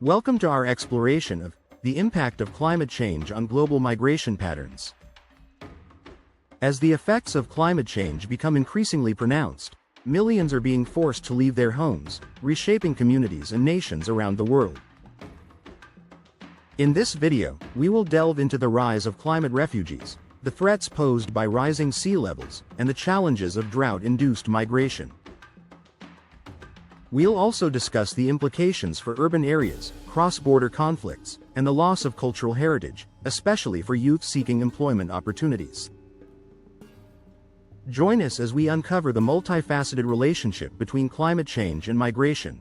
Welcome to our exploration of the impact of climate change on global migration patterns. As the effects of climate change become increasingly pronounced, millions are being forced to leave their homes, reshaping communities and nations around the world. In this video, we will delve into the rise of climate refugees, the threats posed by rising sea levels, and the challenges of drought-induced migration. We'll also discuss the implications for urban areas, cross-border conflicts, and the loss of cultural heritage, especially for youth seeking employment opportunities. Join us as we uncover the multifaceted relationship between climate change and migration.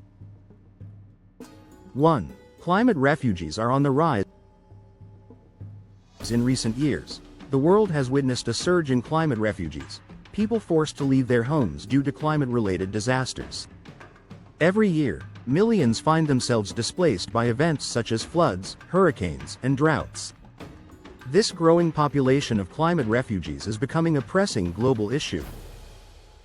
1. Climate refugees are on the rise. In recent years, the world has witnessed a surge in climate refugees, people forced to leave their homes due to climate-related disasters. Every year, millions find themselves displaced by events such as floods, hurricanes, and droughts. This growing population of climate refugees is becoming a pressing global issue.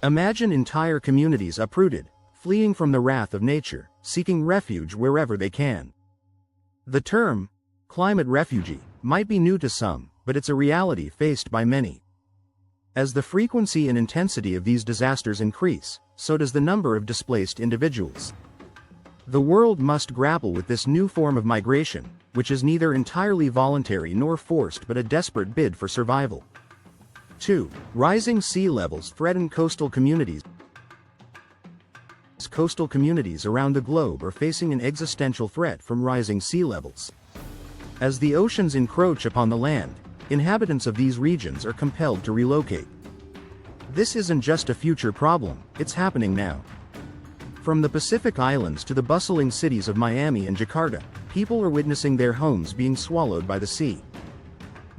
Imagine entire communities uprooted, fleeing from the wrath of nature, seeking refuge wherever they can. The term, climate refugee, might be new to some, but it's a reality faced by many. As the frequency and intensity of these disasters increase, so does the number of displaced individuals. The world must grapple with this new form of migration, which is neither entirely voluntary nor forced but a desperate bid for survival. 2. Rising sea levels threaten coastal communities. Coastal communities around the globe are facing an existential threat from rising sea levels. As the oceans encroach upon the land, inhabitants of these regions are compelled to relocate. This isn't just a future problem, it's happening now. From the Pacific Islands to the bustling cities of Miami and Jakarta, people are witnessing their homes being swallowed by the sea.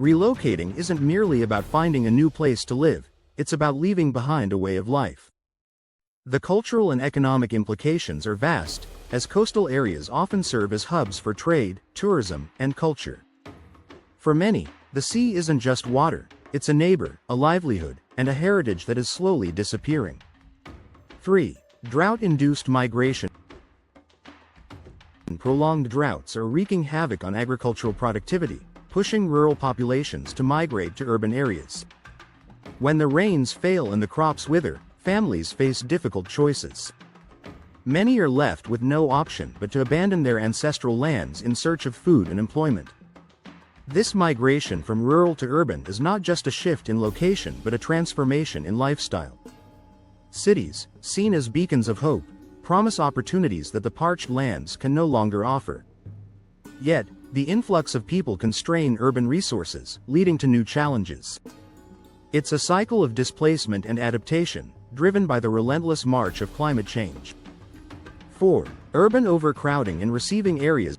Relocating isn't merely about finding a new place to live, it's about leaving behind a way of life. The cultural and economic implications are vast, as coastal areas often serve as hubs for trade, tourism, and culture. For many, the sea isn't just water, it's a neighbor, a livelihood, and a heritage that is slowly disappearing. 3. Drought-induced migration. Prolonged droughts are wreaking havoc on agricultural productivity, pushing rural populations to migrate to urban areas. When the rains fail and the crops wither, families face difficult choices. Many are left with no option but to abandon their ancestral lands in search of food and employment. This migration from rural to urban is not just a shift in location but a transformation in lifestyle. Cities, seen as beacons of hope, promise opportunities that the parched lands can no longer offer. Yet, the influx of people can strain urban resources, leading to new challenges. It's a cycle of displacement and adaptation, driven by the relentless march of climate change. 4. Urban overcrowding in receiving areas.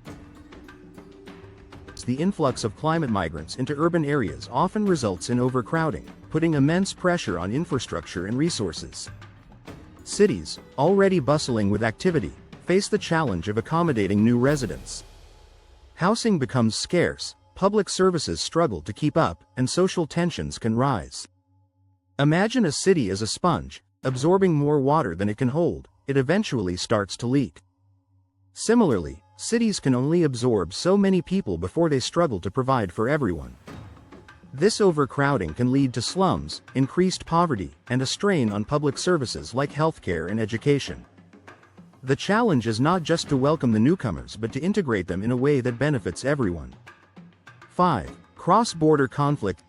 The influx of climate migrants into urban areas often results in overcrowding, putting immense pressure on infrastructure and resources. Cities, already bustling with activity, face the challenge of accommodating new residents. Housing becomes scarce, public services struggle to keep up, and social tensions can rise. Imagine a city as a sponge, absorbing more water than it can hold, it eventually starts to leak. Similarly, cities can only absorb so many people before they struggle to provide for everyone. This overcrowding can lead to slums, increased poverty, and a strain on public services like healthcare and education. The challenge is not just to welcome the newcomers but to integrate them in a way that benefits everyone. 5. Cross-border conflict.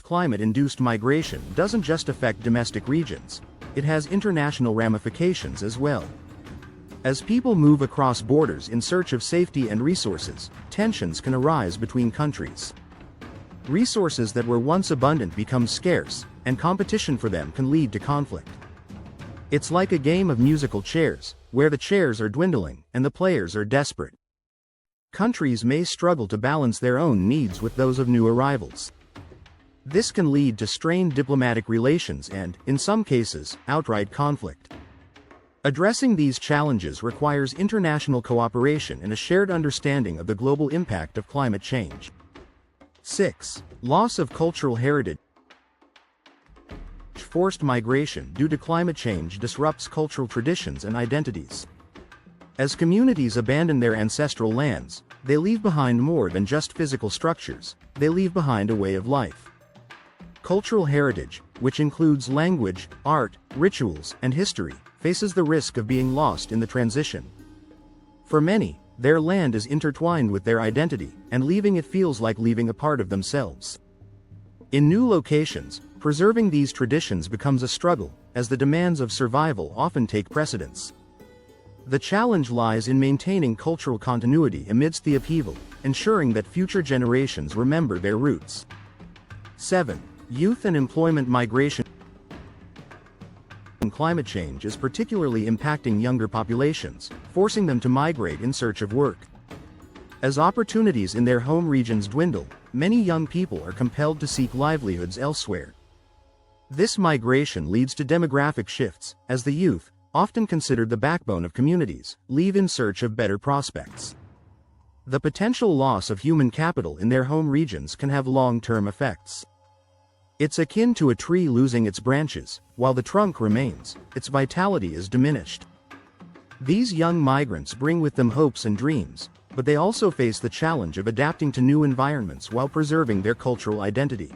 Climate-induced migration doesn't just affect domestic regions, it has international ramifications as well. As people move across borders in search of safety and resources, tensions can arise between countries. Resources that were once abundant become scarce, and competition for them can lead to conflict. It's like a game of musical chairs, where the chairs are dwindling, and the players are desperate. Countries may struggle to balance their own needs with those of new arrivals. This can lead to strained diplomatic relations and, in some cases, outright conflict. Addressing these challenges requires international cooperation and a shared understanding of the global impact of climate change. 6. Loss of cultural heritage. Forced migration due to climate change disrupts cultural traditions and identities. As communities abandon their ancestral lands, they leave behind more than just physical structures, they leave behind a way of life. Cultural heritage, which includes language, art, rituals, and history, faces the risk of being lost in the transition. For many, their land is intertwined with their identity, and leaving it feels like leaving a part of themselves. In new locations, preserving these traditions becomes a struggle, as the demands of survival often take precedence. The challenge lies in maintaining cultural continuity amidst the upheaval, ensuring that future generations remember their roots. 7. Youth and employment migration. Climate change is particularly impacting younger populations, forcing them to migrate in search of work. As opportunities in their home regions dwindle, many young people are compelled to seek livelihoods elsewhere. This migration leads to demographic shifts, as the youth, often considered the backbone of communities, leave in search of better prospects. The potential loss of human capital in their home regions can have long-term effects. It's akin to a tree losing its branches. While the trunk remains, its vitality is diminished. These young migrants bring with them hopes and dreams, but they also face the challenge of adapting to new environments while preserving their cultural identity.